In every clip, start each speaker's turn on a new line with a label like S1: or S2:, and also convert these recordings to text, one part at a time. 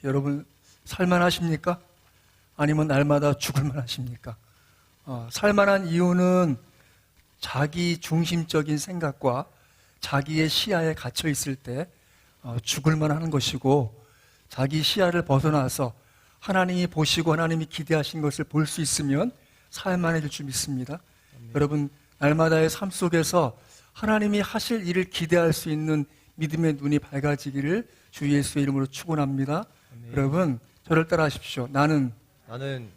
S1: 여러분 살만하십니까? 아니면 날마다 죽을만 하십니까? 살만한 이유는 자기 중심적인 생각과 자기의 시야에 갇혀 있을 때 죽을만 하는 것이고, 자기 시야를 벗어나서 하나님이 보시고 하나님이 기대하신 것을 볼 수 있으면 살만해질 줄 믿습니다. 여러분 날마다의 삶 속에서 하나님이 하실 일을 기대할 수 있는 믿음의 눈이 밝아지기를 주 예수의 이름으로 축원합니다. 여러분 저를 따라하십시오. 나는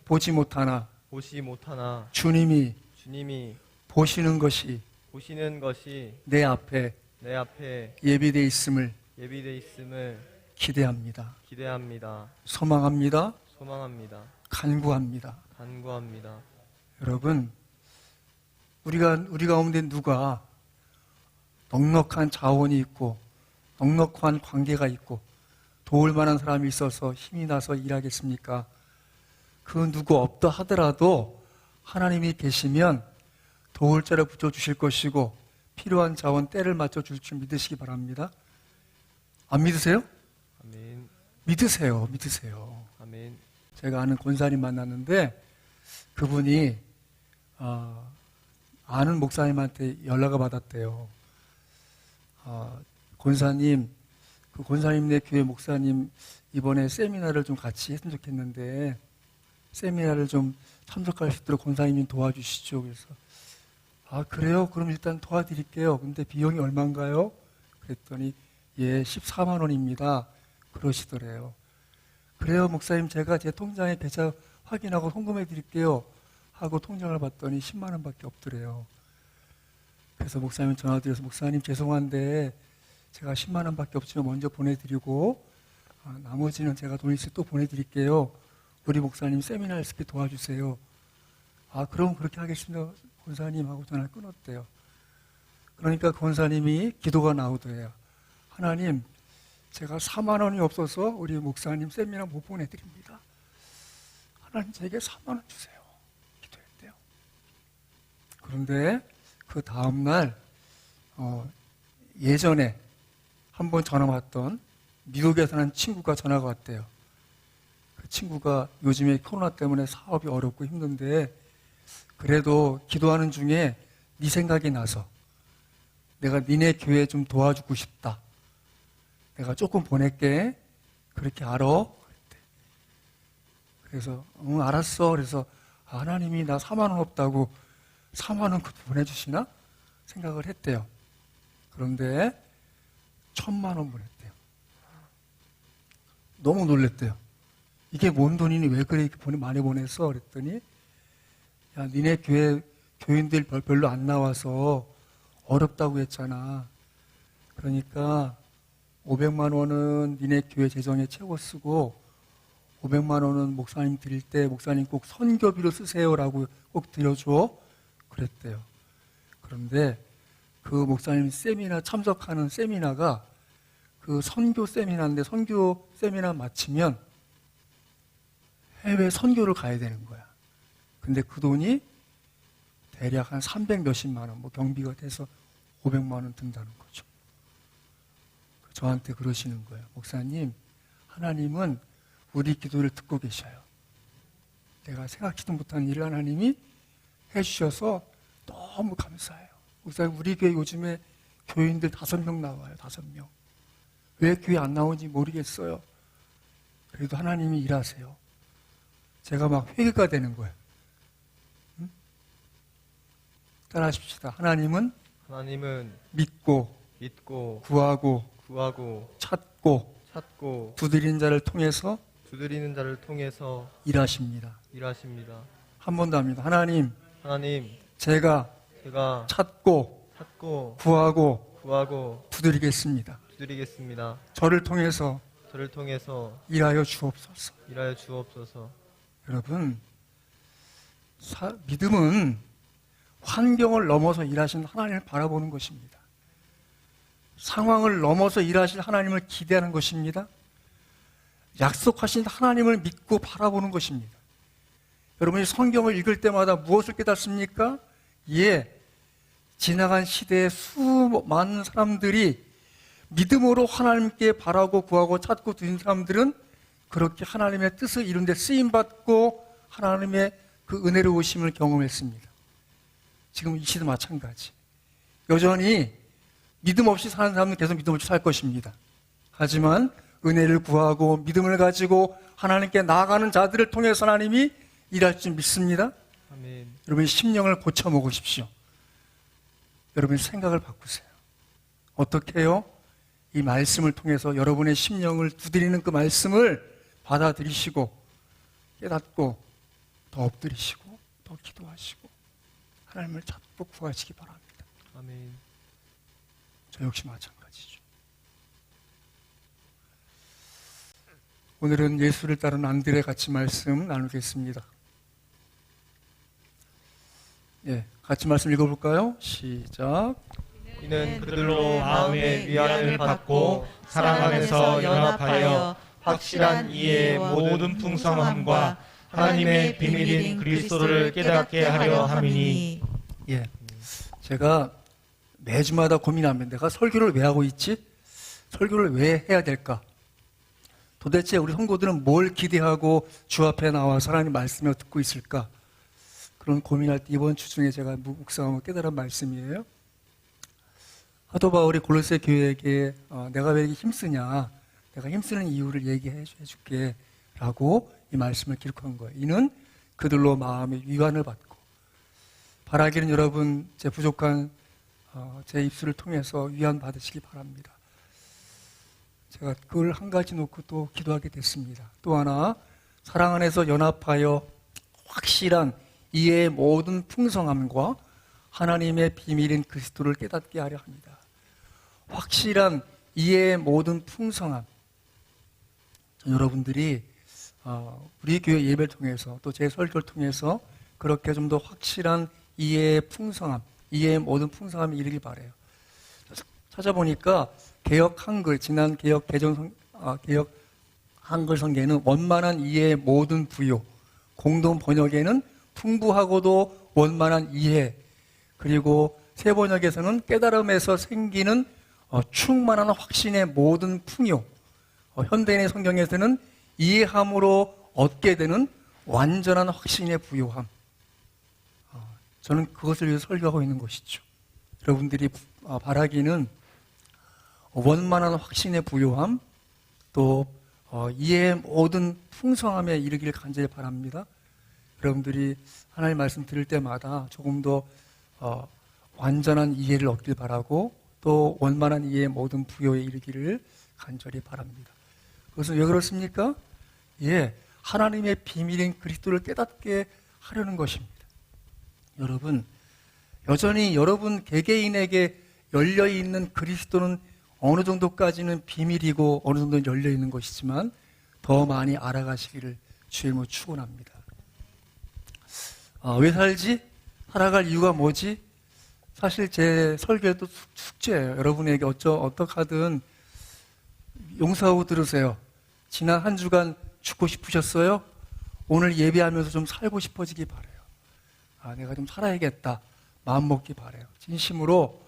S1: 보지 못하나 주님이 보시는 것이 내 앞에 예비되어 있음을 기대합니다. 소망합니다. 간구합니다. 여러분 우리 가운데 누가 넉넉한 자원이 있고 넉넉한 관계가 있고 도울 만한 사람이 있어서 힘이 나서 일하겠습니까? 그 누구 없다 하더라도 하나님이 계시면 도울 자를 붙여주실 것이고 필요한 자원 때를 맞춰줄 줄 믿으시기 바랍니다. 안 믿으세요?
S2: 아멘.
S1: 믿으세요.
S2: 아멘.
S1: 제가 아는 권사님 만났는데 그분이 아는 목사님한테 연락을 받았대요. 권사님, 그 권사님네 교회 목사님 이번에 세미나를 좀 같이 했으면 좋겠는데 세미나를 좀 참석할 수 있도록 권사님이 도와주시죠. 그래서 그래요? 그럼 일단 도와드릴게요. 근데 비용이 얼마인가요? 그랬더니 14만 원입니다. 그러시더래요. 그래요 목사님, 제가 제 통장에 계좌 확인하고 송금해 드릴게요 하고 통장을 봤더니 10만 원밖에 없더래요. 그래서 목사님 전화드려서 목사님 죄송한데 제가 10만 원밖에 없지만 먼저 보내드리고 나머지는 제가 돈 있을 때 또 보내드릴게요. 우리 목사님 세미나 있을 때 도와주세요. 그럼 그렇게 하겠습니다 권사님 하고 전화를 끊었대요. 그러니까 권사님이 기도가 나오더래요. 하나님, 제가 4만 원이 없어서 우리 목사님 세미나 못 보내드립니다. 하나님 제게 4만 원 주세요. 기도했대요. 그런데 그 다음날 예전에 한번 전화 왔던 미국에 사는 친구가 전화가 왔대요. 그 친구가 요즘에 코로나 때문에 사업이 어렵고 힘든데 그래도 기도하는 중에 네 생각이 나서 내가 니네 교회 좀 도와주고 싶다. 내가 조금 보낼게. 그렇게 알아? 그랬대. 그래서 응 알았어. 그래서 하나님이 나 4만 원 없다고 4만 원 보내주시나? 생각을 했대요. 그런데 1,000만 원 보냈대요. 너무 놀랬대요. 이게 뭔 돈이니 왜 그래 이렇게 많이 보냈어? 그랬더니 야 니네 교회 교인들 별로 안 나와서 어렵다고 했잖아. 그러니까 500만 원은 니네 교회 재정에 채워 쓰고 500만 원은 목사님 드릴 때 목사님 꼭 선교비로 쓰세요라고 꼭 드려줘. 그랬대요. 그런데 그 목사님 세미나 참석하는 세미나가 그 선교 세미나인데 선교 세미나 마치면 해외 선교를 가야 되는 거야. 근데 그 돈이 대략 한 300 몇십만 원, 경비가 돼서 500만 원 든다는 거죠. 저한테 그러시는 거예요. 목사님, 하나님은 우리 기도를 듣고 계셔요. 내가 생각지도 못한 일을 하나님이 해주셔서 너무 감사해요. 목사님, 우리 교회 요즘에 교인들 5명 나와요. 5명. 왜 교회 안 나오는지 모르겠어요. 그래도 하나님이 일하세요. 제가 막 회개가 되는 거예요. 응? 따라하십시다. 하나님은 믿고 구하고 찾고 두드리는 자를 통해서 일하십니다. 한 번 더 합니다. 하나님 제가 찾고 구하고 두드리겠습니다. 저를 통해서 일하여 주옵소서. 여러분, 믿음은 환경을 넘어서 일하시는 하나님을 바라보는 것입니다. 상황을 넘어서 일하실 하나님을 기대하는 것입니다. 약속하신 하나님을 믿고 바라보는 것입니다. 여러분이 성경을 읽을 때마다 무엇을 깨닫습니까? 지나간 시대의 수많은 사람들이 믿음으로 하나님께 바라고 구하고 찾고 드린 사람들은 그렇게 하나님의 뜻을 이룬 데 쓰임받고 하나님의 그 은혜로우심을 경험했습니다. 지금 이 시도 마찬가지. 여전히 믿음 없이 사는 사람은 계속 믿음 없이 살 것입니다. 하지만 은혜를 구하고 믿음을 가지고 하나님께 나아가는 자들을 통해서 하나님이 일할 줄 믿습니다.
S2: 아멘.
S1: 여러분의 심령을 고쳐 먹으십시오. 여러분의 생각을 바꾸세요. 어떻게 해요? 이 말씀을 통해서 여러분의 심령을 두드리는 그 말씀을 받아들이시고 깨닫고 더 엎드리시고 더 기도하시고 하나님을 찾고 구하시기 바랍니다.
S2: 아멘.
S1: 저 역시 마찬가지죠. 오늘은 예수를 따른 안드레 같이 말씀 나누겠습니다. 예, 같이 말씀 읽어볼까요? 시작.
S2: 이는 그들로 마음의 위안을 받고 사랑 안에서 연합하여 확실한 이해의 모든 풍성함과 하나님의 비밀인 그리스도를 깨닫게 하려 함이니.
S1: 예, 제가 매주마다 고민합니다. 내가 설교를 왜 하고 있지? 설교를 왜 해야 될까? 도대체 우리 성도들은 뭘 기대하고 주 앞에 나와서 하나님 말씀을 듣고 있을까? 그런 고민할 때 이번 주 중에 제가 묵상하고 깨달은 말씀이에요. 사도 바울이 골로새 교회에게 내가 왜 이렇게 힘쓰냐, 내가 힘쓰는 이유를 얘기해 줄게 라고 이 말씀을 기록한 거예요. 이는 그들로 마음의 위안을 받고, 바라기는 여러분 제 부족한 제 입술을 통해서 위안 받으시기 바랍니다. 제가 그걸 한 가지 놓고 또 기도하게 됐습니다. 또 하나, 사랑 안에서 연합하여 확실한 이해의 모든 풍성함과 하나님의 비밀인 그리스도를 깨닫게 하려 합니다. 확실한 이해의 모든 풍성함. 여러분들이 우리 교회 예배를 통해서 또 제 설교를 통해서 그렇게 좀 더 확실한 이해의 풍성함, 이해의 모든 풍성함이 이르길 바라요. 찾아보니까 개역 한글, 지난 개역 한글 성경에는 원만한 이해의 모든 부요, 공동 번역에는 풍부하고도 원만한 이해, 그리고 새 번역에서는 깨달음에서 생기는 충만한 확신의 모든 풍요, 현대인의 성경에서는 이해함으로 얻게 되는 완전한 확신의 부요함. 저는 그것을 위해서 설교하고 있는 것이죠. 여러분들이 바라기는 원만한 확신의 부요함, 또 이해의 모든 풍성함에 이르기를 간절히 바랍니다. 여러분들이 하나님 말씀 들을 때마다 조금 더 완전한 이해를 얻길 바라고 또 원만한 이해의 모든 부요에 이르기를 간절히 바랍니다. 그것은 왜 그렇습니까? 예, 하나님의 비밀인 그리스도를 깨닫게 하려는 것입니다. 여러분, 여전히 여러분 개개인에게 열려있는 그리스도는 어느 정도까지는 비밀이고 어느 정도는 열려있는 것이지만 더 많이 알아가시기를 주의 이름으로 축원합니다. 왜 살지? 살아갈 이유가 뭐지? 사실 제 설교도 숙제예요. 여러분에게 어떻게 하든 용서하고 들으세요. 지난 한 주간 죽고 싶으셨어요? 오늘 예배하면서 좀 살고 싶어지기 바라요. 내가 좀 살아야겠다. 마음 먹기 바라요. 진심으로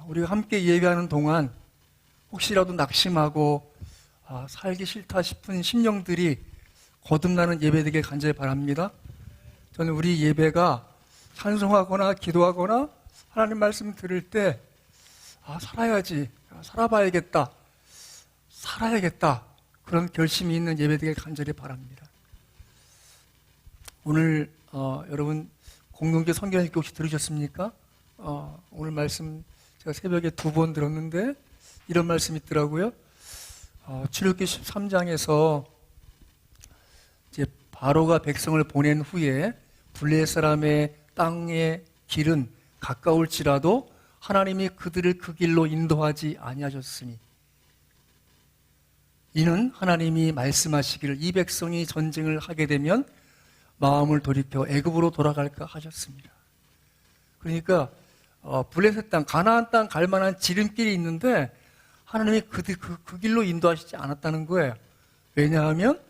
S1: 우리가 함께 예배하는 동안 혹시라도 낙심하고 살기 싫다 싶은 심령들이 거듭나는 예배되길 간절히 바랍니다. 저는 우리 예배가 찬송하거나 기도하거나 하나님 말씀 들을 때 살아야지, 살아봐야겠다, 살아야겠다 그런 결심이 있는 예배되길 간절히 바랍니다. 오늘 여러분 공동체 성경 읽기 혹시 들으셨습니까? 오늘 말씀 제가 새벽에 2번 들었는데 이런 말씀이 있더라고요. 출애굽기 13장에서 이제 바로가 백성을 보낸 후에 블레 사람의 땅의 길은 가까울지라도 하나님이 그들을 그 길로 인도하지 아니하셨으니 이는 하나님이 말씀하시기를 이 백성이 전쟁을 하게 되면 마음을 돌이켜 애굽으로 돌아갈까 하셨습니다. 그러니까 블레셋 땅, 가나안 땅 갈 만한 지름길이 있는데 하나님이 그 길로 인도하시지 않았다는 거예요. 왜냐하면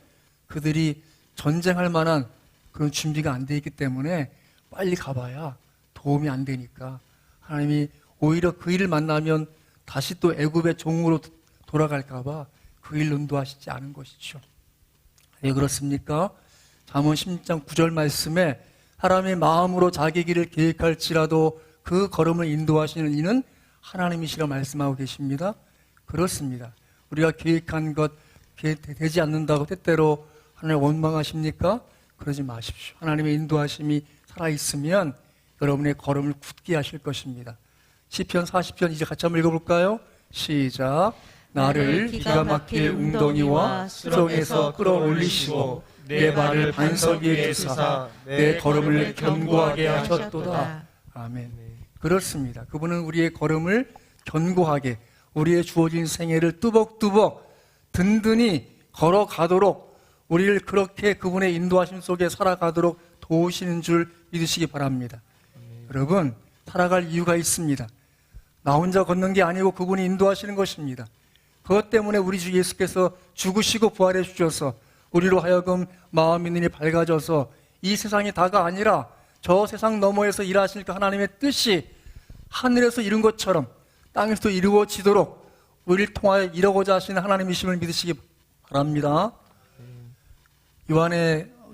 S1: 그들이 전쟁할 만한 그런 준비가 안 돼 있기 때문에 빨리 가봐야 도움이 안 되니까 하나님이 오히려 그 일을 만나면 다시 또 애굽의 종으로 돌아갈까 봐 그 일로 인도하시지 않은 것이죠. 왜 그렇습니까? 잠언 16장 9절 말씀에 사람의 마음으로 자기 길을 계획할지라도 그 걸음을 인도하시는 이는 하나님이시라 말씀하고 계십니다. 그렇습니다. 우리가 계획한 것 되지 않는다고 때때로 하나님 원망하십니까? 그러지 마십시오. 하나님의 인도하심이 살아있으면 여러분의 걸음을 굳게 하실 것입니다. 시편 40편 이제 같이 한번 읽어볼까요? 시작. 나를 기가 막힐 웅덩이와 수렁에서 끌어올리시고 내 발을 반석 위에 두사 내 걸음을 견고하게 하셨도다. 아멘. 그렇습니다. 그분은 우리의 걸음을 견고하게, 우리의 주어진 생애를 뚜벅뚜벅 든든히 걸어가도록, 우리를 그렇게 그분의 인도하심 속에 살아가도록 도우시는 줄 믿으시기 바랍니다. 여러분, 살아갈 이유가 있습니다. 나 혼자 걷는 게 아니고 그분이 인도하시는 것입니다. 그것 때문에 우리 주 예수께서 죽으시고 부활해 주셔서 우리로 하여금 마음이 눈이 밝아져서 이 세상이 다가 아니라 저 세상 너머에서 일하실 그 하나님의 뜻이 하늘에서 이룬 것처럼 땅에서도 이루어지도록 우리를 통하여 이루고자 하시는 하나님이심을 믿으시기 바랍니다.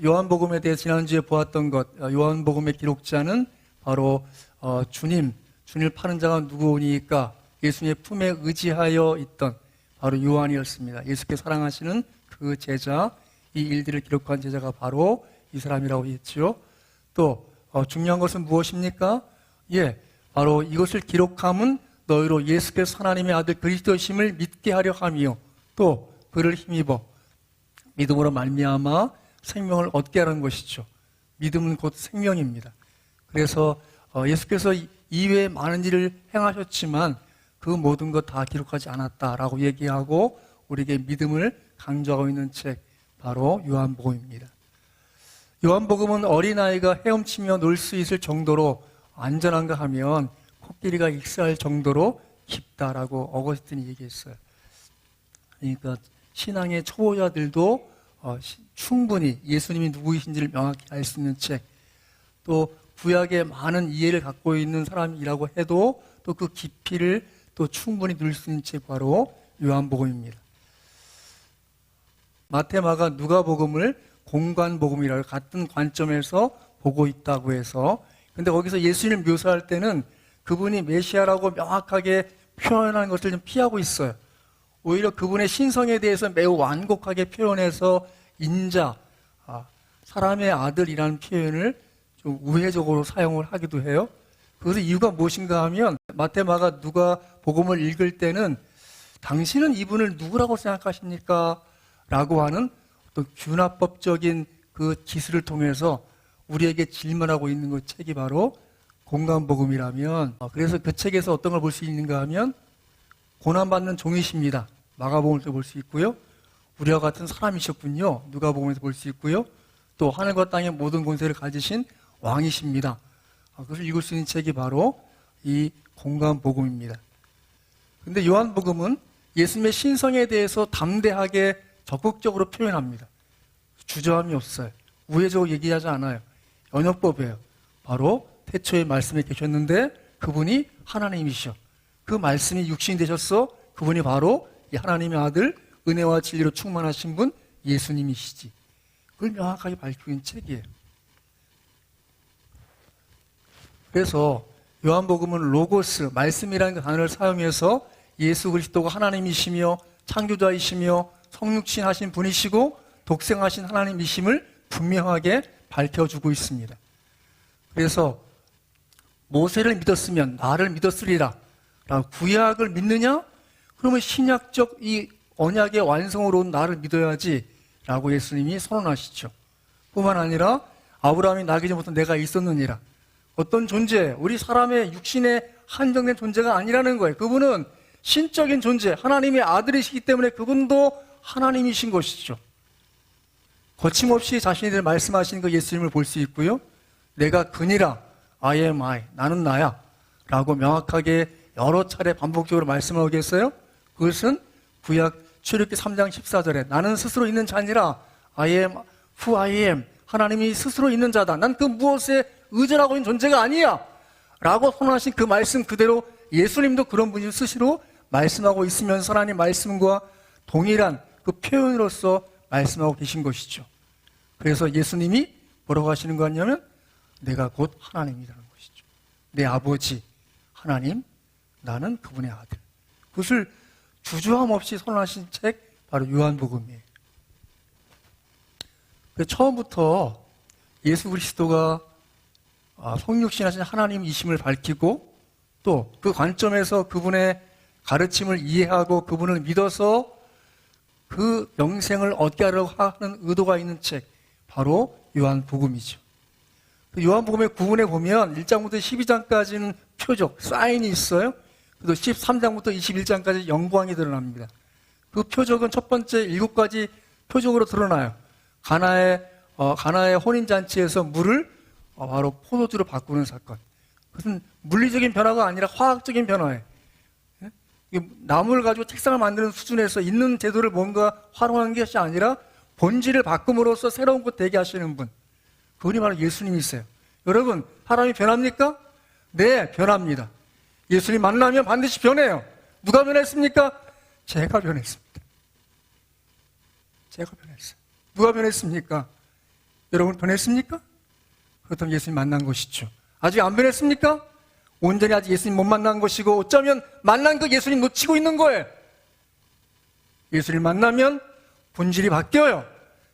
S1: 요한복음에 대해 지난주에 보았던 것, 요한복음의 기록자는 바로 주님을 파는 자가 누구오니까 예수님의 품에 의지하여 있던 바로 요한이었습니다. 예수께 사랑하시는 그 제자, 이 일들을 기록한 제자가 바로 이 사람이라고 했지요. 또 중요한 것은 무엇입니까? 바로 이것을 기록함은 너희로 예수께서 하나님의 아들 그리스도심을 믿게 하려 함이요, 또 그를 힘입어 믿음으로 말미암아 생명을 얻게 하는 것이죠. 믿음은 곧 생명입니다. 그래서 예수께서 이외에 많은 일을 행하셨지만 그 모든 것 다 기록하지 않았다라고 얘기하고 우리에게 믿음을 강조하고 있는 책, 바로 요한복음입니다. 요한복음은 어린아이가 헤엄치며 놀 수 있을 정도로 안전한가 하면 코끼리가 익사할 정도로 깊다라고 어거스틴이 얘기했어요. 그러니까 신앙의 초보자들도 충분히 예수님이 누구이신지를 명확히 알 수 있는 책, 또 구약에 많은 이해를 갖고 있는 사람이라고 해도 또 그 깊이를 또 충분히 누릴 수 있는 책, 바로 요한복음입니다. 마태, 마가, 누가복음을 공관복음이라고 같은 관점에서 보고 있다고 해서, 근데 거기서 예수님을 묘사할 때는 그분이 메시아라고 명확하게 표현하는 것을 좀 피하고 있어요. 오히려 그분의 신성에 대해서 매우 완곡하게 표현해서 인자, 사람의 아들이라는 표현을 좀 우회적으로 사용을 하기도 해요. 그것의 이유가 무엇인가 하면 마태, 마가, 누가복음을 읽을 때는 당신은 이분을 누구라고 생각하십니까? 라고 하는 또 균화법적인 그 기술을 통해서 우리에게 질문하고 있는 그 책이 바로 공관복음이라면, 그래서 그 책에서 어떤 걸 볼 수 있는가 하면 고난받는 종이십니다. 마가복음에서 볼 수 있고요. 우리와 같은 사람이셨군요. 누가복음에서 볼 수 있고요. 또 하늘과 땅의 모든 권세를 가지신 왕이십니다. 그것을 읽을 수 있는 책이 바로 이 공관복음입니다. 그런데 요한복음은 예수님의 신성에 대해서 담대하게 적극적으로 표현합니다. 주저함이 없어요. 우회적으로 얘기하지 않아요. 언어법이에요. 바로 태초에 말씀에 계셨는데 그분이 하나님이셔. 그 말씀이 육신이 되셨어. 그분이 바로 이 하나님의 아들, 은혜와 진리로 충만하신 분 예수님이시지. 그걸 명확하게 밝히고 있는 책이에요. 그래서 요한복음은 로고스, 말씀이라는 단어를 사용해서 예수 그리스도가 하나님이시며 창조자이시며 성육신하신 분이시고 독생하신 하나님이심을 분명하게 밝혀주고 있습니다. 그래서 모세를 믿었으면 나를 믿었으리라 라고, 구약을 믿느냐? 그러면 신약적 이 언약의 완성으로 온 나를 믿어야지 라고 예수님이 선언하시죠. 뿐만 아니라 아브라함이 나기 전부터 내가 있었느니라. 어떤 존재, 우리 사람의 육신에 한정된 존재가 아니라는 거예요. 그분은 신적인 존재, 하나님의 아들이시기 때문에 그분도 하나님이신 것이죠. 거침없이 자신에 대해 말씀하시는 그 예수님을 볼 수 있고요. 내가 그니라, I am I, 나는 나야 라고 명확하게 여러 차례 반복적으로 말씀하고 계세요. 그것은 구약 출애굽기 3장 14절에 나는 스스로 있는 자니라, I am who I am, 하나님이 스스로 있는 자다. 난 그 무엇에 의존하고 있는 존재가 아니야 라고 선언하신 그 말씀 그대로 예수님도 그런 분이 스스로 말씀하고 있으면서 하나님 말씀과 동일한 그 표현으로서 말씀하고 계신 것이죠. 그래서 예수님이 뭐라고 하시는 거 같냐면 내가 곧 하나님이라는 것이죠. 내 아버지 하나님, 나는 그분의 아들. 그것을 주저함 없이 선언하신 책 바로 요한복음이에요. 처음부터 예수 그리스도가 성육신하신 하나님이심을 밝히고 또 그 관점에서 그분의 가르침을 이해하고 그분을 믿어서 그 영생을 얻게 하려고 하는 의도가 있는 책 바로 요한복음이죠. 요한복음의 구문에 보면 1장부터 12장까지는 표적, 사인이 있어요. 그리고 13장부터 21장까지 영광이 드러납니다. 그 표적은 첫 번째 7가지 표적으로 드러나요. 가나의 혼인잔치에서 물을 바로 포도주로 바꾸는 사건. 그것은 물리적인 변화가 아니라 화학적인 변화예요. 나무를 가지고 책상을 만드는 수준에서 있는 제도를 뭔가 활용하는 것이 아니라 본질을 바꿈으로써 새로운 것 되게 하시는 분. 그분이 바로 예수님이세요. 여러분, 사람이 변합니까? 네, 변합니다. 예수님 만나면 반드시 변해요. 누가 변했습니까? 제가 변했습니다. 제가 변했어요. 누가 변했습니까? 여러분 변했습니까? 그렇다면 예수님 만난 것이죠. 아직 안 변했습니까? 온전히 아직 예수님 못 만난 것이고 어쩌면 만난 그 예수님 놓치고 있는 거예요. 예수님 만나면 본질이 바뀌어요.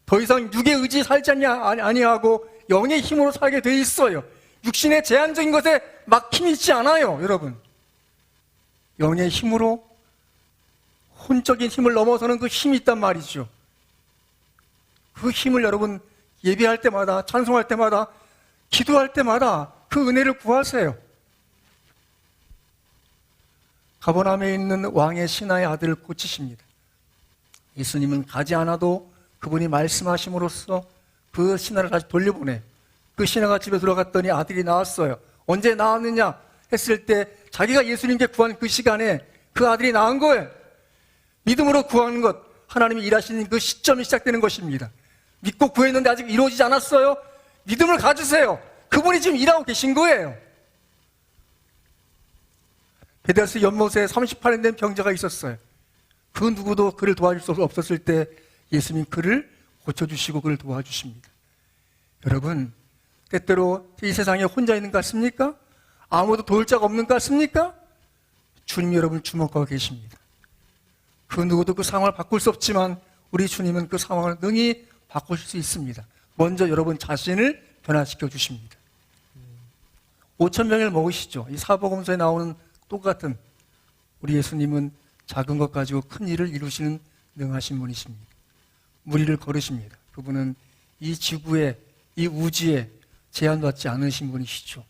S1: 더 이상 육의 의지 살지 아니하고 영의 힘으로 살게 돼 있어요. 육신의 제한적인 것에 막힘이 있지 않아요, 여러분. 영의 힘으로 혼적인 힘을 넘어서는 그 힘이 있단 말이죠. 그 힘을 여러분 예배할 때마다, 찬송할 때마다, 기도할 때마다 그 은혜를 구하세요. 가버나움에 있는 왕의 신하의 아들을 고치십니다. 예수님은 가지 않아도 그분이 말씀하심으로써 그 신하를 다시 돌려보내. 그 신하가 집에 들어갔더니 아들이 나왔어요. 언제 나왔느냐 했을 때 자기가 예수님께 구한 그 시간에 그 아들이 나은 거예요. 믿음으로 구하는 것, 하나님이 일하시는 그 시점이 시작되는 것입니다. 믿고 구했는데 아직 이루어지지 않았어요? 믿음을 가지세요. 그분이 지금 일하고 계신 거예요. 베데스 연못에 38년 된 병자가 있었어요. 그 누구도 그를 도와줄 수 없었을 때 예수님 그를 고쳐주시고 그를 도와주십니다. 여러분, 때때로 이 세상에 혼자 있는 것 같습니까? 아무도 도울 자가 없는 것 같습니까? 주님이 여러분을 주목하고 계십니다. 그 누구도 그 상황을 바꿀 수 없지만 우리 주님은 그 상황을 능히 바꾸실 수 있습니다. 먼저 여러분 자신을 변화시켜 주십니다. 5,000명을 먹으시죠. 이 사복음서에 나오는 똑같은 우리 예수님은 작은 것 가지고 큰 일을 이루시는 능하신 분이십니다. 무리를 걸으십니다. 그분은 이 지구에, 이 우주에 제한받지 않으신 분이시죠.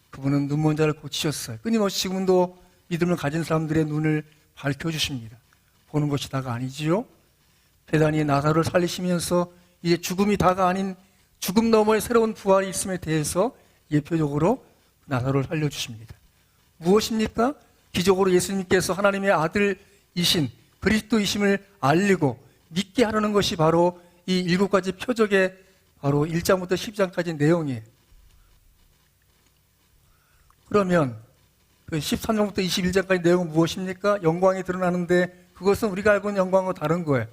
S1: 그분은 눈먼 자를 고치셨어요. 끊임없이 지금도 믿음을 가진 사람들의 눈을 밝혀주십니다. 보는 것이 다가 아니지요. 베다니의 나사로를 살리시면서 이제 죽음이 다가 아닌 죽음 너머의 새로운 부활이 있음에 대해서 예표적으로 나사로를 살려주십니다. 무엇입니까? 기적으로 예수님께서 하나님의 아들이신 그리스도이심을 알리고 믿게 하려는 것이 바로 이 7가지 표적의 바로 1장부터 10장까지 내용이에요. 그러면 그 13장부터 21장까지 내용은 무엇입니까? 영광이 드러나는데 그것은 우리가 알고 있는 영광과 다른 거예요.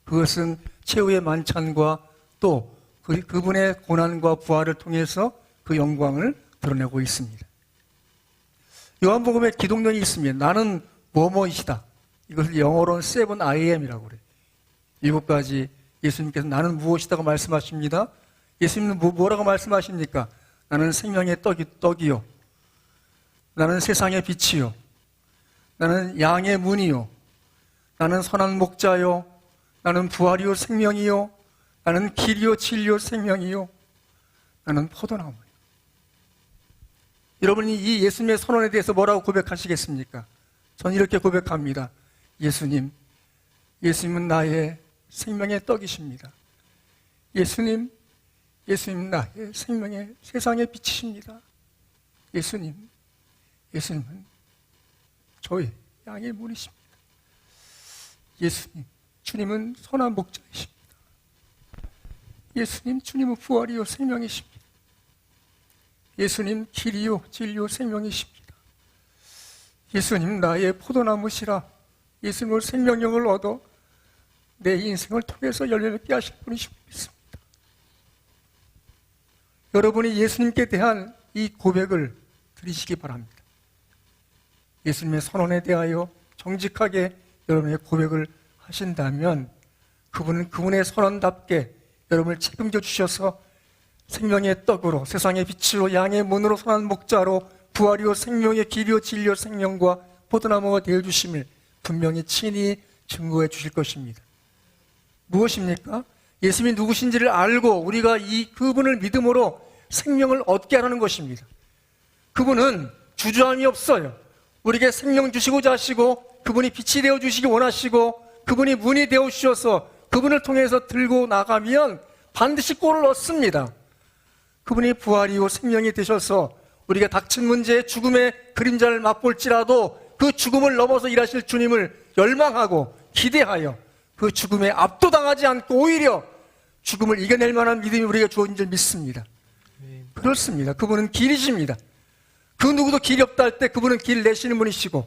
S1: 그것은 최후의 만찬과 또 그분의 고난과 부활을 통해서 그 영광을 드러내고 있습니다. 요한복음에 기독론이 있습니다. 나는 뭐뭐이시다. 이것을 영어로는 7 I am이라고 그래요. 7가지 예수님께서 나는 무엇이다고 말씀하십니다. 예수님은 뭐라고 말씀하십니까? 나는 생명의 떡이요. 나는 세상의 빛이요. 나는 양의 문이요. 나는 선한 목자요. 나는 부활이요 생명이요. 나는 길이요 진리요 생명이요. 나는 포도나무요. 여러분이 이 예수님의 선언에 대해서 뭐라고 고백하시겠습니까? 저는 이렇게 고백합니다. 예수님은 나의 생명의 떡이십니다. 예수님은 나의 생명의 세상의 빛이십니다. 예수님은 저의 양의 문이십니다. 주님은 선한 목자이십니다. 주님은 부활이요 생명이십니다. 예수님 길이요 진리요 생명이십니다. 예수님 나의 포도나무시라. 예수님으로 생명력을 얻어 내 인생을 통해서 열매를 맺게 하실 분이신 줄 믿습니다. 여러분이 예수님께 대한 이 고백을 드리시기 바랍니다. 예수님의 선언에 대하여 정직하게 여러분의 고백을 하신다면 그분은 그분의 선언답게 여러분을 책임져 주셔서 생명의 떡으로, 세상의 빛으로, 양의 문으로, 선한 목자로, 부활이요 생명의 길이요 진리요 생명과 포도나무가 되어주심을 분명히 친히 증거해 주실 것입니다. 무엇입니까? 예수님이 누구신지를 알고 우리가 그분을 믿음으로 생명을 얻게 하라는 것입니다. 그분은 주저함이 없어요. 우리에게 생명 주시고자 하시고, 그분이 빛이 되어 주시기 원하시고, 그분이 문이 되어 주셔서 그분을 통해서 들고 나가면 반드시 꼴을 얻습니다. 그분이 부활이요 생명이 되셔서 우리가 닥친 문제의 죽음의 그림자를 맛볼지라도 그 죽음을 넘어서 일하실 주님을 열망하고 기대하여 그 죽음에 압도당하지 않고 오히려 죽음을 이겨낼 만한 믿음이 우리가 주어진 줄 믿습니다. 그렇습니다. 그분은 길이십니다. 그 누구도 길이 없다 할 때 그분은 길 내시는 분이시고,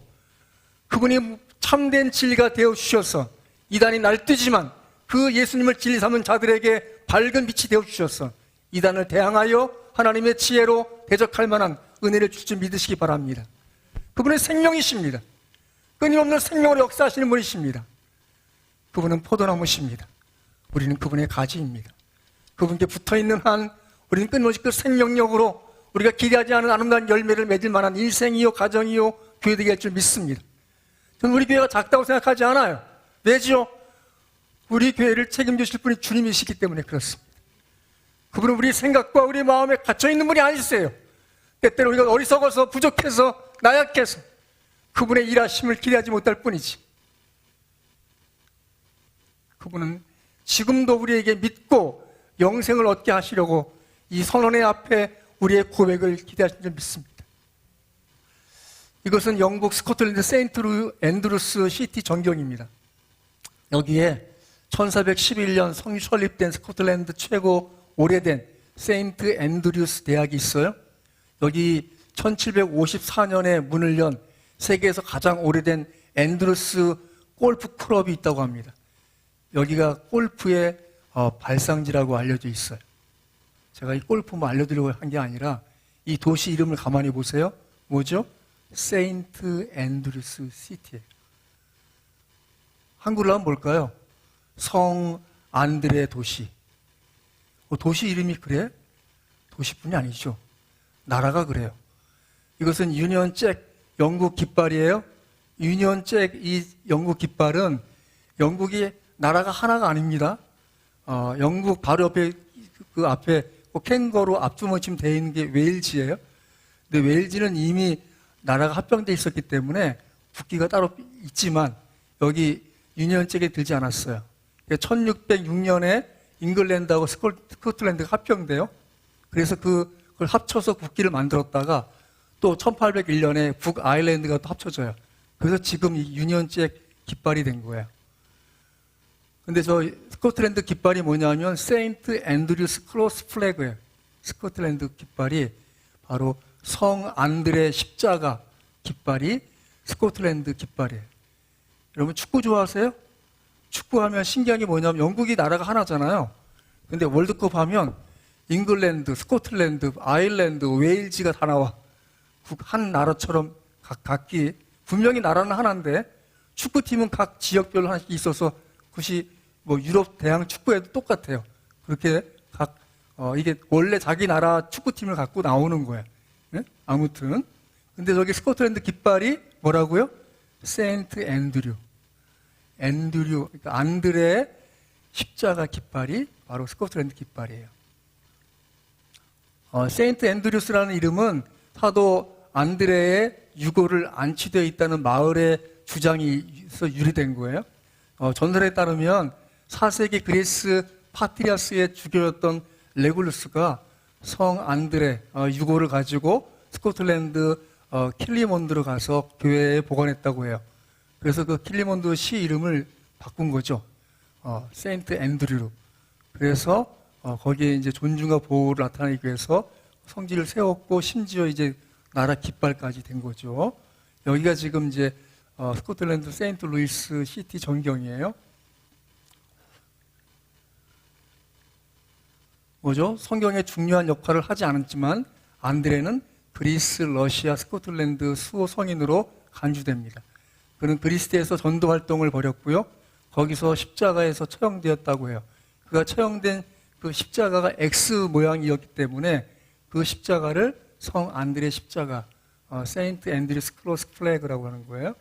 S1: 그분이 참된 진리가 되어 주셔서 이단이 날뛰지만 그 예수님을 진리 삼은 자들에게 밝은 빛이 되어 주셔서 이단을 대항하여 하나님의 지혜로 대적할 만한 은혜를 주실 줄 믿으시기 바랍니다. 그분은 생명이십니다. 끊임없는 생명으로 역사하시는 분이십니다. 그분은 포도나무십니다. 우리는 그분의 가지입니다. 그분께 붙어있는 한 우리는 끊임없이 그 생명력으로 우리가 기대하지 않은 아름다운 열매를 맺을 만한 인생이요 가정이요 교회 되게 할 줄 믿습니다. 저는 우리 교회가 작다고 생각하지 않아요. 왜지요? 우리 교회를 책임지실 분이 주님이시기 때문에 그렇습니다. 그분은 우리 생각과 우리 마음에 갇혀있는 분이 아니세요. 때때로 우리가 어리석어서 부족해서 나약해서 그분의 일하심을 기대하지 못할 뿐이지, 그분은 지금도 우리에게 믿고 영생을 얻게 하시려고 이 선언의 앞에 우리의 고백을 기대하신 줄 믿습니다. 이것은 영국 스코틀랜드 세인트 앤드루스 시티 전경입니다. 여기에 1411년 설립된 스코틀랜드 최고 오래된 세인트 앤드루스 대학이 있어요. 여기 1754년에 문을 연 세계에서 가장 오래된 앤드루스 골프 클럽이 있다고 합니다. 여기가 골프의 발상지라고 알려져 있어요. 제가 이 골프만 알려드리려고 한 게 아니라 이 도시 이름을 가만히 보세요. 뭐죠? 세인트 앤드루스 시티예요. 한글로 하면 뭘까요? 성 안드레 도시. 도시 이름이 그래? 도시뿐이 아니죠. 나라가 그래요. 이것은 유니언 잭 영국 깃발이에요. 유니언 잭 이 영국 깃발은 영국이 나라가 하나가 아닙니다. 영국 바로 옆에 그 앞에 캥거루 앞주머니쯤 되어 있는 게 웨일즈예요. 근데 웨일즈는 이미 나라가 합병되어 있었기 때문에 국기가 따로 있지만 여기 유니언 잭에 들지 않았어요. 1606년에 잉글랜드하고 스코틀랜드가 합병돼요. 그래서 그걸 합쳐서 국기를 만들었다가 또 1801년에 북아일랜드가 또 합쳐져요. 그래서 지금 이 유니언 잭 깃발이 된 거예요. 근데 저 스코틀랜드 깃발이 뭐냐면 세인트 앤드류스 크로스 플래그예요. 스코틀랜드 깃발이 바로 성 안드레 십자가 깃발이 스코틀랜드 깃발이에요. 여러분 축구 좋아하세요? 축구하면 신기한 게 뭐냐면 영국이 나라가 하나잖아요. 근데 월드컵 하면 잉글랜드, 스코틀랜드, 아일랜드, 웨일즈가 다 나와. 한 나라처럼 각기 분명히 나라는 하나인데 축구팀은 각 지역별로 하나씩 있어서 그것이 뭐 유럽 대항 축구에도 똑같아요. 그렇게 이게 원래 자기 나라 축구팀을 갖고 나오는 거예요. 네? 아무튼 근데 저기 스코틀랜드 깃발이 뭐라고요? 세인트 앤드류. 그러니까 안드레 십자가 깃발이 바로 스코틀랜드 깃발이에요. 세인트 앤드류스라는 이름은 사도 안드레의 유골을 안치되어 있다는 마을의 주장이 있어 유래된 거예요. 전설에 따르면 4세기 그리스 파트리아스의 주교였던 레굴루스가 성 안드레 유골을 가지고 스코틀랜드 킬리몬드로 가서 교회에 보관했다고 해요. 그래서 그 킬리몬드 시 이름을 바꾼 거죠. 세인트 앤드류로. 그래서 거기에 이제 존중과 보호를 나타내기 위해서 성지를 세웠고 심지어 이제 나라 깃발까지 된 거죠. 여기가 지금 이제 스코틀랜드 세인트 루이스 시티 전경이에요. 뭐죠? 성경에 중요한 역할을 하지 않았지만 안드레는 그리스, 러시아, 스코틀랜드 수호 성인으로 간주됩니다. 그는 그리스에서 전도 활동을 벌였고요. 거기서 십자가에서 처형되었다고 해요. 그가 처형된 그 십자가가 X 모양이었기 때문에 그 십자가를 성 안드레 십자가, 세인트 앤드리스 크로스 플래그라고 하는 거예요.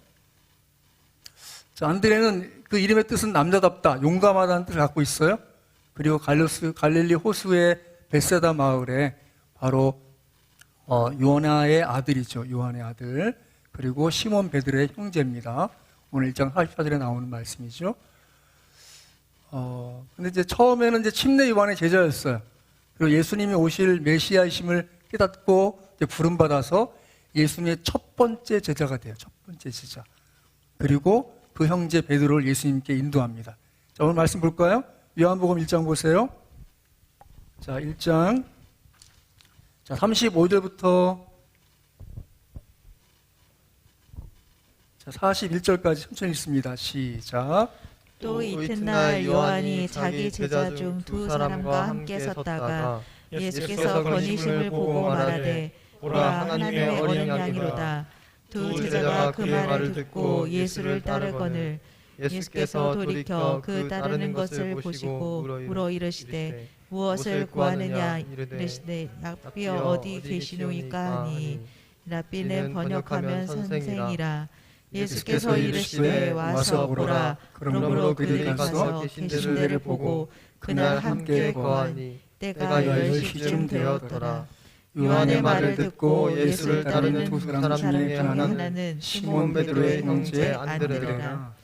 S1: 자, 안드레는 그 이름의 뜻은 남자답다, 용감하다는 뜻을 갖고 있어요. 그리고 갈릴리 호수의 베세다 마을에 바로 요나의 아들이죠. 요한의 아들. 그리고 시몬 베드로의 형제입니다. 오늘 1장 44절에 나오는 말씀이죠. 근데 이제 처음에는 이제 침례 요한의 제자였어요. 그리고 예수님이 오실 메시아이심을 깨닫고 이제 부름받아서 예수님의 첫 번째 제자가 돼요. 첫 번째 제자. 그리고 그 형제 베드로를 예수님께 인도합니다. 자, 오늘 말씀 볼까요? 요한복음 1장 보세요. 자, 1장. 자, 35절부터 41절까지 천천히 읽습니다. 시작.
S3: 또 이튿날 요한이 자기 제자 중 두 사람과 함께 섰다가 예수께서 건의심을 보고 말하되 보라 하나님의 어린 양이로다. 두 제자가 그 말을 듣고 예수를 따르거늘 예수께서 돌이켜 그 따르는 것을 보시고 물어 이르시되 무엇을 구하느냐 이르시되 랍비여 어디 계시노이까 하니 랍비는 번역하면 선생이라. 예수께서 이르시되 와서 보라. 그러므로 그들이 가서 계신 데를 보고 그날 함께 거하니 때가 10시쯤 되었더라. 요한의 말을 듣고 예수를 따르는 두 사람 중에 하나는 시몬 베드로의 형제 안드레라.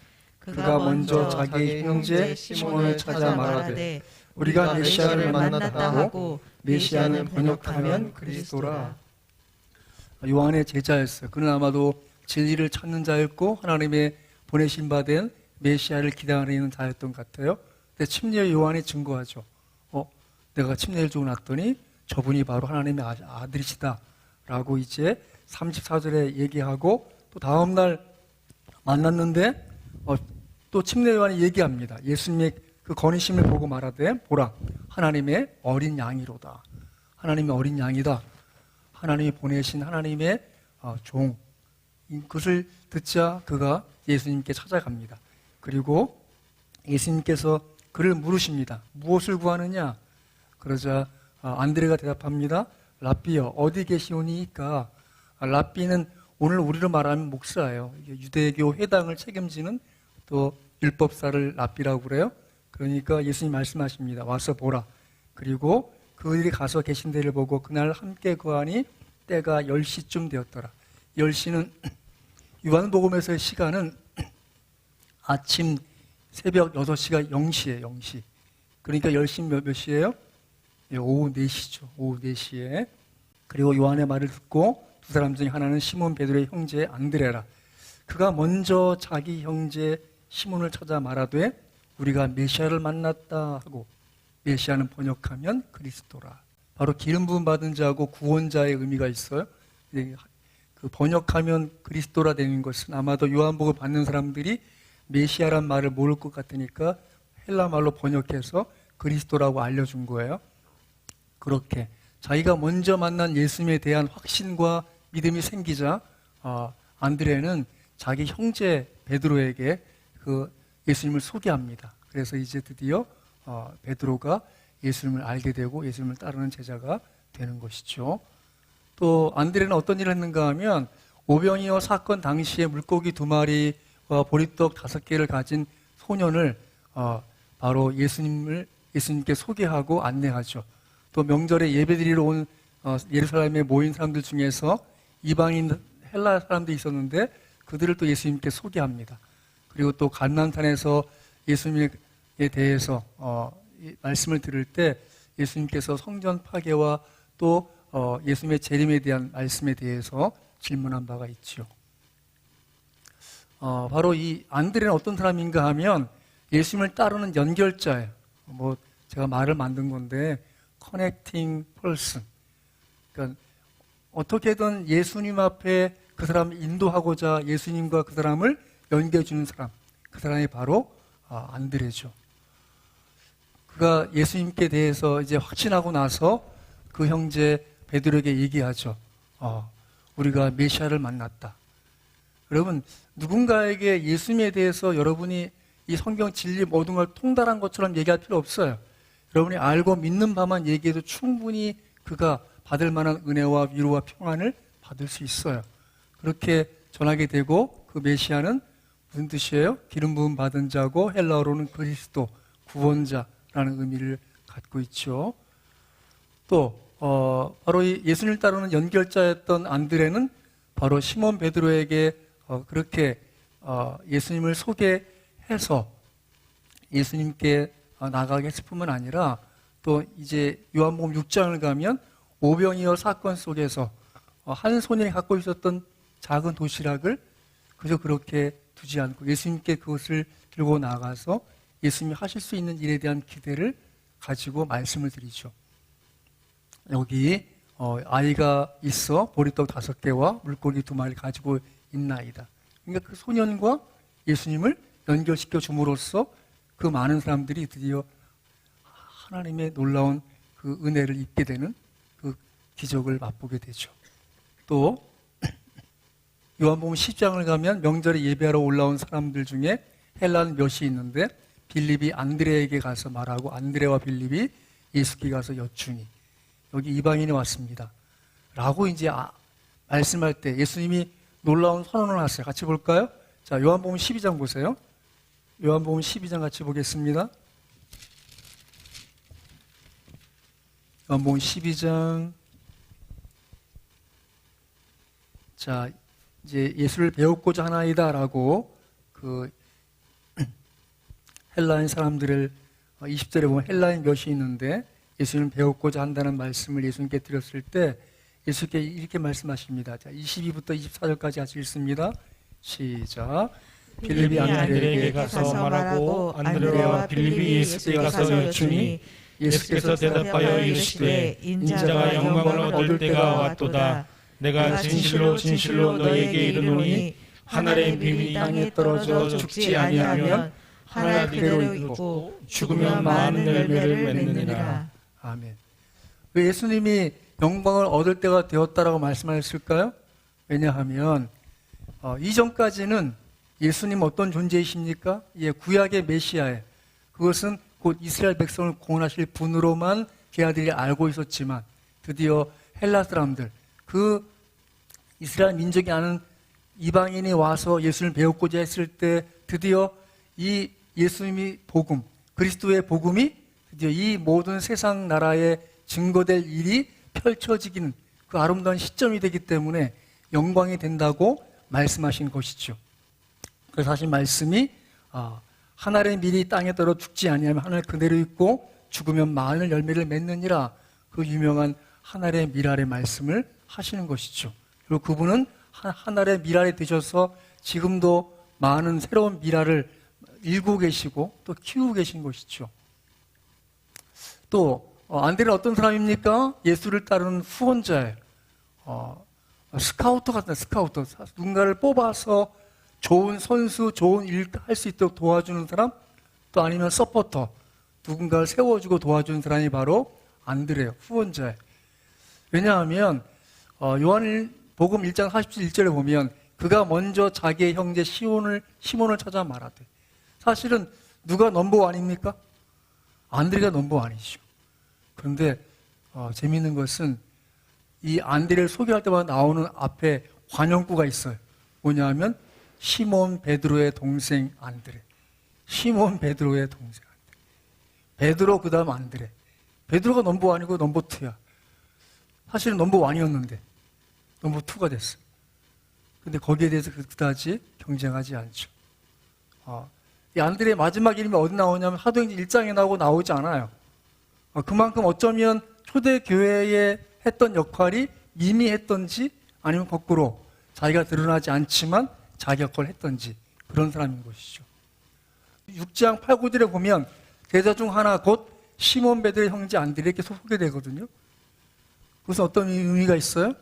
S3: 그가 먼저 자기 형제 시몬을 찾아 말하되 우리가 메시아를 만났다 하고 메시아는 번역하면 그리스도라.
S1: 요한의 제자였어요. 그는 아마도 진리를 찾는 자였고 하나님의 보내신 바 된 메시아를 기다리는 자였던 것 같아요. 근데 침례 요한이 증거하죠. 내가 침례를 주고 났더니 저분이 바로 하나님의 아들이시다 라고 이제 34절에 얘기하고 또 다음날 만났는데 또 침례 요한이 얘기합니다. 예수님의 그 건의심을 보고 말하되 보라 하나님의 어린 양이로다. 하나님의 어린 양이다. 하나님이 보내신 하나님의 종. 그것을 듣자 그가 예수님께 찾아갑니다. 그리고 예수님께서 그를 물으십니다. 무엇을 구하느냐? 그러자 안드레가 대답합니다. 랍비여 어디 계시오니까? 랍비는 오늘 우리로 말하면 목사예요. 유대교 회당을 책임지는 또 율법사를 랍비라고 그래요. 그러니까 예수님 말씀하십니다. 와서 보라. 그리고 그들이 가서 계신 데를 보고 그날 함께 거하니 때가 10시쯤 되었더라. 10시는 요한복음에서의 시간은 아침 새벽 6시가 0시예요. 0시. 그러니까 10시 몇 시예요? 오후 4시죠. 오후 4시에. 그리고 요한의 말을 듣고 두 사람 중에 하나는 시몬 베드로의 형제 안드레라. 그가 먼저 자기 형제 시몬을 찾아 말하되 우리가 메시아를 만났다 하고 메시아는 번역하면 그리스도라. 바로 기름 부음 받은 자하고 구원자의 의미가 있어요. 그 번역하면 그리스도라 되는 것은 아마도 요한복음 받는 사람들이 메시아란 말을 모를 것 같으니까 헬라 말로 번역해서 그리스도라고 알려준 거예요. 그렇게 자기가 먼저 만난 예수님에 대한 확신과 믿음이 생기자 안드레는 자기 형제 베드로에게 그 예수님을 소개합니다. 그래서 이제 드디어 베드로가 예수님을 알게 되고 예수님을 따르는 제자가 되는 것이죠. 또 안드레는 어떤 일을 했는가 하면 오병이어 사건 당시에 물고기 2마리와 보리떡 5개를 가진 소년을 바로 예수님께 소개하고 안내하죠. 또 명절에 예배드리러 온 예루살렘에 모인 사람들 중에서 이방인 헬라 사람들이 있었는데 그들을 또 예수님께 소개합니다. 그리고 또 감난산에서 예수님에 대해서 말씀을 들을 때 예수님께서 성전 파괴와 또 예수님의 재림에 대한 말씀에 대해서 질문한 바가 있죠. 바로 이 안드레는 어떤 사람인가 하면 예수님을 따르는 연결자예요. 제가 말을 만든 건데 connecting person. 그러니까 어떻게든 예수님 앞에 그 사람을 인도하고자 예수님과 그 사람을 연결해 주는 사람, 그 사람이 바로 안드레죠. 그가 예수님께 대해서 이제 확신하고 나서 그 형제 베드로에게 얘기하죠. 우리가 메시아를 만났다. 여러분, 누군가에게 예수님에 대해서 여러분이 이 성경 진리 모든 걸 통달한 것처럼 얘기할 필요 없어요. 여러분이 알고 믿는 바만 얘기해도 충분히 그가 받을 만한 은혜와 위로와 평안을 받을 수 있어요. 그렇게 전하게 되고, 그 메시아는 무슨 뜻이에요? 기름 부음 받은 자고 헬라어로는 그리스도, 구원자라는 의미를 갖고 있죠. 또 바로 이 예수님을 따르는 연결자였던 안드레는 바로 시몬 베드로에게 그렇게 예수님을 소개해서 예수님께 나가게 했을 뿐만 아니라, 또 이제 요한복음 6장을 가면 오병이어 사건 속에서 한 소년이 갖고 있었던 작은 도시락을 그저 그렇게 두지 않고 예수님께 그것을 들고 나가서 예수님이 하실 수 있는 일에 대한 기대를 가지고 말씀을 드리죠. 여기 아이가 있어 보리떡 5개와 물고기 2마리를 가지고 있나이다. 그러니까 그 소년과 예수님을 연결시켜 줌으로써 그 많은 사람들이 드디어 하나님의 놀라운 그 은혜를 입게 되는 그 기적을 맛보게 되죠. 또 요한복음 10장을 가면 명절에 예배하러 올라온 사람들 중에 헬라는 몇이 있는데, 빌립이 안드레에게 가서 말하고 안드레와 빌립이 예수께 가서 여쭈니 여기 이방인이 왔습니다 라고 이제 말씀할 때 예수님이 놀라운 선언을 하세요. 같이 볼까요? 자, 요한복음 12장 보세요. 요한복음 12장 같이 보겠습니다. 요한복음 12장. 자, 이제 예수를 배우고자 하나이다라고 그 헬라인 사람들을 20절에 보면 헬라인 몇이 있는데 예수님을 배우고자 한다는 말씀을 예수님께 드렸을 때 예수께 이렇게 말씀하십니다. 자, 22부터 24절까지 같이 읽습니다. 시작. 빌립이 안드레에게 가서 말하고 안드레와 빌립이 예수께 가서 여쭈니 예수께서 대답하여 이르시되 인자가 영광을 얻을 때가 왔도다. 내가 진실로 진실로 너희에게 이르노니 한 알의 비밀이 땅에 떨어져 죽지 아니하면 한 알 그대로 있고 죽으면 많은 열매를 맺느니라. 아멘. 왜 예수님이 영광을 얻을 때가 되었다라고 말씀하셨을까요? 왜냐하면 이전까지는 예수님 어떤 존재이십니까? 구약의 메시아에, 그것은 곧 이스라엘 백성을 구원하실 분으로만 걔들이 알고 있었지만 드디어 헬라 사람들, 그 이스라엘 민족이 아는 이방인이 와서 예수를 배우고자 했을 때 드디어 이 예수님이 복음, 그리스도의 복음이 드디어 이 모든 세상 나라에 증거될 일이 펼쳐지기는 그 아름다운 시점이 되기 때문에 영광이 된다고 말씀하신 것이죠. 그래서 하신 말씀이 한 알의 밀이 땅에 떨어 죽지 아니하면 한 알 그대로 있고 죽으면 많은 열매를 맺느니라, 그 유명한 한 알의 밀알의 말씀을 하시는 것이죠. 그리고 그분은 한 알의 밀알이 되셔서 지금도 많은 새로운 밀알을 일고 계시고 또 키우고 계신 것이죠. 또 안드레는 어떤 사람입니까? 예수를 따르는 후원자예요. 스카우터 같은 스카우터, 누군가를 뽑아서 좋은 선수, 좋은 일 할 수 있도록 도와주는 사람, 또 아니면 서포터, 누군가를 세워주고 도와주는 사람이 바로 안드레예요. 후원자예요. 왜냐하면 요한복음 1장 41절에 보면 그가 먼저 자기의 형제 시몬을 찾아 말하되, 사실은 누가 넘버원입니까? 안드레가 넘버원이죠. 그런데 재미있는 것은 이 안드레를 소개할 때마다 나오는 앞에 관용구가 있어요. 뭐냐면 시몬 베드로의 동생 안드레. 시몬 베드로의 동생 안드레. 베드로 그 다음 안드레. 베드로가 넘버원이고 넘버2야. 사실은 넘버원이었는데 넘버2가 됐어요. 근데 거기에 대해서 그다지 경쟁하지 않죠. 이 안드레의 마지막 이름이 어디 나오냐면 사도행전 1장에 나오지 않아요. 그만큼 어쩌면 초대교회에 했던 역할이 미미했던지 아니면 거꾸로 자기가 드러나지 않지만 자기 역할을 했던지 그런 사람인 것이죠. 6장 8, 9절에 보면 제자 중 하나 곧 시몬 베드로의 형제 안드레 이렇게 소개되거든요. 그것은 어떤 의미가 있어요?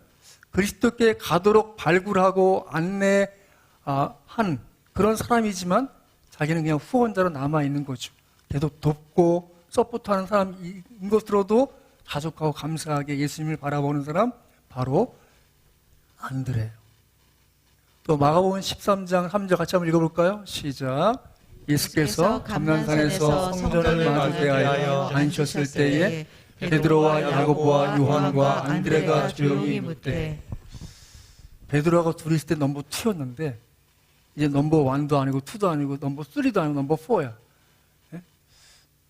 S1: 그리스도께 가도록 발굴하고 안내한 그런 사람이지만 자기는 그냥 후원자로 남아있는 거죠. 계속 돕고 서포트하는 사람인 것으로도 자족하고 감사하게 예수님을 바라보는 사람, 바로 안드레예요. 또 마가복음 13장 3절 같이 한번 읽어볼까요? 시작. 예수께서 감난산에서 성전을 맞이하여 앉으셨을 때에 베드로와 야고보와 요한과 안드레가 조용히 묻되, 베드로하고 둘이 있을 때 넘버 2였는데 이제 넘버 1도 아니고 2도 아니고 넘버 3도 아니고 넘버 4야.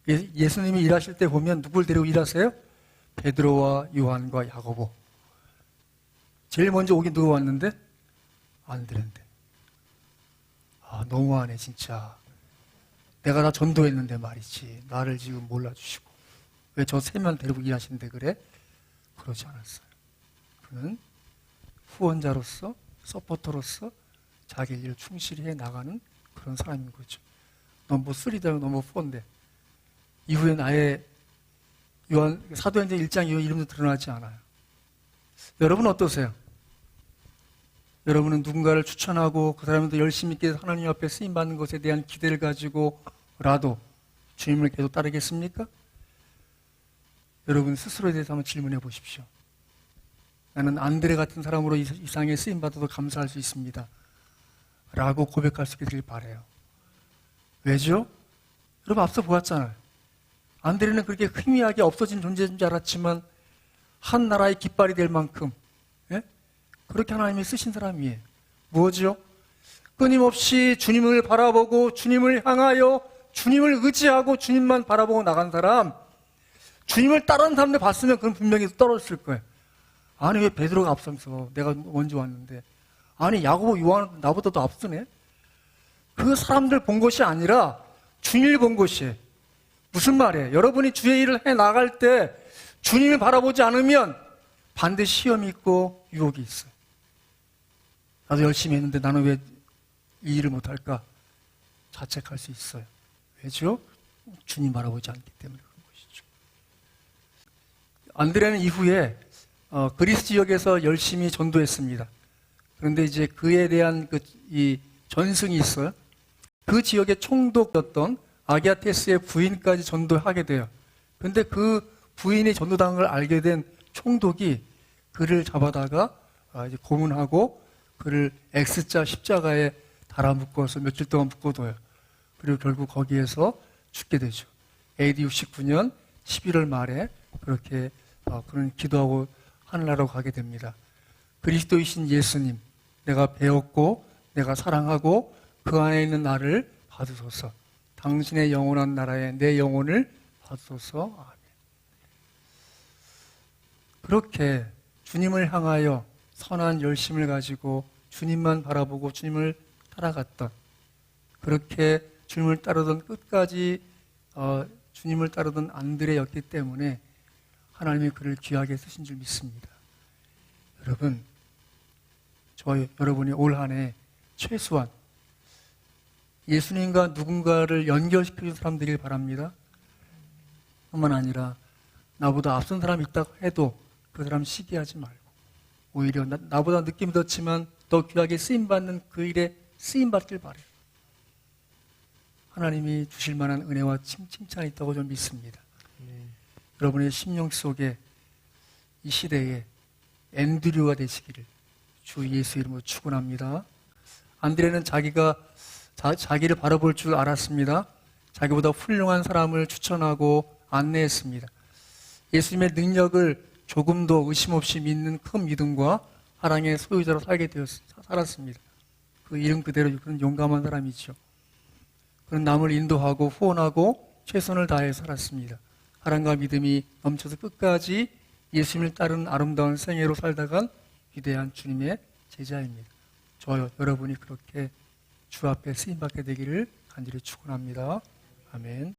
S1: 예수님이 일하실 때 보면 누굴 데리고 일하세요? 베드로와 요한과 야고보. 제일 먼저 오긴 누구 왔는데? 안드레인데. 너무하네 진짜. 내가 다 전도했는데 말이지. 나를 지금 몰라주시고 왜 저 세 명 데리고 일하시는데 그래? 그러지 않았어요. 그는 후원자로서 서포터로서 자기 일을 충실히 해 나가는 그런 사람인 거죠. 넘버 3다 넘버 4인데 이후엔 아예 사도행전 1장 이후 이름도 드러나지 않아요. 여러분 어떠세요? 여러분은 누군가를 추천하고 그 사람도 열심히 있게 하나님 앞에 쓰임받는 것에 대한 기대를 가지고라도 주님을 계속 따르겠습니까? 여러분 스스로에 대해서 한번 질문해 보십시오. 나는 안드레 같은 사람으로 이 세상에 쓰임받아도 감사할 수 있습니다. 라고 고백할 수 있기를 바라요. 왜죠? 여러분 앞서 보았잖아요. 안드레는 그렇게 희미하게 없어진 존재인 줄 알았지만 한 나라의 깃발이 될 만큼 그렇게 하나님이 쓰신 사람이에요. 뭐죠? 끊임없이 주님을 바라보고 주님을 향하여 주님을 의지하고 주님만 바라보고 나간 사람, 주님을 따르는 사람들 봤으면 그건 분명히 떨어졌을 거예요. 아니 왜 베드로가 앞서서 내가 먼저 왔는데, 아니 야고보 요한 나보다 더 앞서네. 그 사람들 본 것이 아니라 주님을 본 것이에요. 무슨 말이에요? 여러분이 주의 일을 해 나갈 때 주님을 바라보지 않으면 반드시 시험이 있고 유혹이 있어요. 나도 열심히 했는데 나는 왜 이 일을 못할까? 자책할 수 있어요. 왜죠? 주님 바라보지 않기 때문에 그런 것이죠. 안드레는 이후에 그리스 지역에서 열심히 전도했습니다. 그런데 이제 그에 대한 이 전승이 있어요. 그 지역의 총독이었던 아기아테스의 부인까지 전도하게 돼요. 그런데 그 부인이 전도당한 걸 알게 된 총독이 그를 잡아다가 이제 고문하고 그를 X자 십자가에 달아 묶어서 며칠 동안 묶어둬요. 그리고 결국 거기에서 죽게 되죠. AD 69년 11월 말에 그렇게 그는 기도하고 하늘나라로 가게 됩니다. 그리스도이신 예수님, 내가 배웠고 내가 사랑하고 그 안에 있는 나를 받으소서. 당신의 영원한 나라에 내 영혼을 받으소서. 아멘. 그렇게 주님을 향하여 선한 열심을 가지고 주님만 바라보고 주님을 따라갔던, 그렇게 주님을 따르던 끝까지 주님을 따르던 안드레였기 때문에 하나님이 그를 귀하게 쓰신 줄 믿습니다. 여러분, 여러분이 올 한 해 최소한 예수님과 누군가를 연결시켜준 사람들이길 바랍니다. 뿐만 아니라 나보다 앞선 사람이 있다고 해도 그 사람 시기하지 말고 오히려 나보다 느낌이 더 귀하게 쓰임받는 그 일에 쓰임받길 바라요. 하나님이 주실 만한 은혜와 칭찬이 있다고 좀 믿습니다. 여러분의 심령 속에 이 시대에 앤드류가 되시기를 주 예수 이름으로 축원합니다. 안드레는 자기를 바라볼 줄 알았습니다. 자기보다 훌륭한 사람을 추천하고 안내했습니다. 예수님의 능력을 조금도 의심 없이 믿는 큰 믿음과 사랑의 소유자로 살았습니다. 그 이름 그대로 그런 용감한 사람이죠. 그는 남을 인도하고 후원하고 최선을 다해 살았습니다. 사랑과 믿음이 넘쳐서 끝까지 예수님을 따르는 아름다운 생애로 살다간 위대한 주님의 제자입니다. 여러분이 그렇게 주 앞에 쓰임받게 되기를 간절히 축원합니다. 아멘.